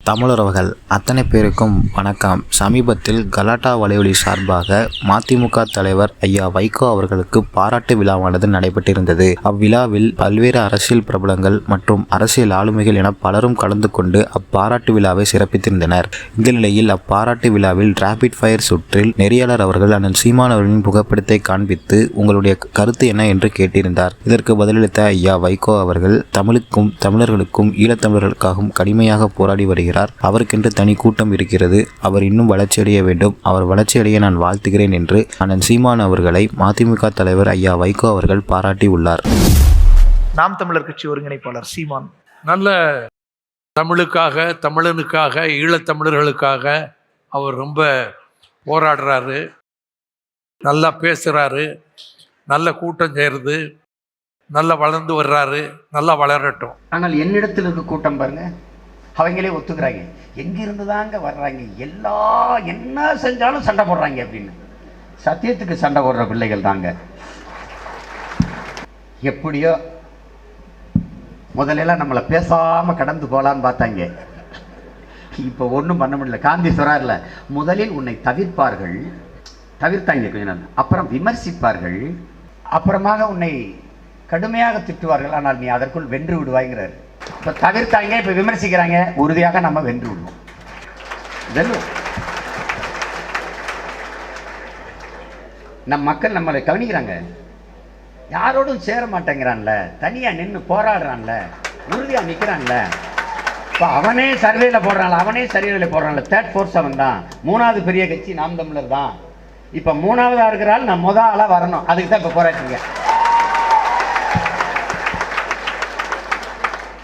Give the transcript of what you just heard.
தமிழுறவுகள் அத்தனை பேருக்கும் வணக்கம். சமீபத்தில் கலாட்டா வலையொலி சார்பாக மதிமுக தலைவர் ஐயா வைகோ அவர்களுக்கு பாராட்டு விழாவானது நடைபெற்றிருந்தது. அவ்விழாவில் பல்வேறு அரசியல் பிரபலங்கள் மற்றும் அரசியல் ஆளுமைகள் என பலரும் கலந்து கொண்டு அப்பாராட்டு விழாவை சிறப்பித்திருந்தனர். இந்த நிலையில் அப்பாராட்டு விழாவில் ராபிட் ஃபயர் சுற்றில் நெறியாளர் அவர்கள் அண்ணன் சீமான் அவர்களின் புகைப்படத்தை காண்பித்து உங்களுடைய கருத்து என்ன என்று கேட்டிருந்தார். இதற்கு பதிலளித்த ஐயா வைகோ அவர்கள் தமிழுக்கும் தமிழர்களுக்கும் ஈழத்தமிழர்களுக்காகவும் கடுமையாக போராடி வருகிறார். அவருக்கென்று தனி கூட்டம் இருக்கிறது. அவர் இன்னும் வளர்ச்சியடைய வேண்டும். அவர் வளர்ச்சியடைய நான் வாழ்த்துகிறேன் என்று அண்ணன் சீமான் அவர்களை மதிமுக தலைவர் ஐயா வைகோ அவர்கள் பாராட்டியுள்ளார். நாம் தமிழர் கட்சி ஒருங்கிணைப்பாளர் சீமான் நல்ல தமிழுக்காக, தமிழனுக்காக, ஈழத்தமிழர்களுக்காக அவர் ரொம்ப போராடுறாரு, நல்லா பேசுகிறாரு, நல்ல கூட்டம் செய்கிறது, நல்லா வளர்ந்து வர்றாரு, நல்லா வளரட்டும். ஆனால் என்னிடத்தில் இருக்க கூட்டம் பாருங்க, அவங்களே ஒத்துக்கிறாங்க. எங்கிருந்து தாங்க வர்றாங்க, என்ன செஞ்சாலும் சண்டை போடுறாங்க அப்படின்னு. சத்தியத்துக்கு சண்டை போடுற பிள்ளைகள் தாங்க. எப்படியோ முதலெல்லாம் நம்மளை பேசாம கடந்து போலான்னு பார்த்தாங்க. இப்போ ஒன்றும் பண்ண முடியல. காந்தி சொல்றாருல, முதலில் உன்னை தவிர்த்தாங்க கொஞ்ச நாள், அப்புறம் விமர்சிப்பார்கள், அப்புறமாக உன்னை கடுமையாக திட்டுவார்கள், ஆனால் நீ அதற்குள் வென்று விடுவாய்ங்கிறார். இப்போ தவிர்த்தாங்க, இப்போ விமர்சிக்கிறாங்க, உறுதியாக நம்ம வென்று விடுவோம். நம் மக்கள் நம்மளை கவனிக்கிறாங்க. யாரோடும் சேர மாட்டேங்கிறான்ல, தனியா நின்று போராடுறான்ல, உறுதியா நிற்கிறான்ல. இப்போ அவனே சர்வேல போடுறான்ல, தேர்ட் ஃபோர்ஸ் அவன் தான். மூணாவது பெரிய கட்சி நாம் தமிழர் தான். இப்போ மூணாவதா இருக்கிறாள் நான் முதல் ஆளா வரணும். அதுக்கு தான் இப்போ போராட்டுங்க.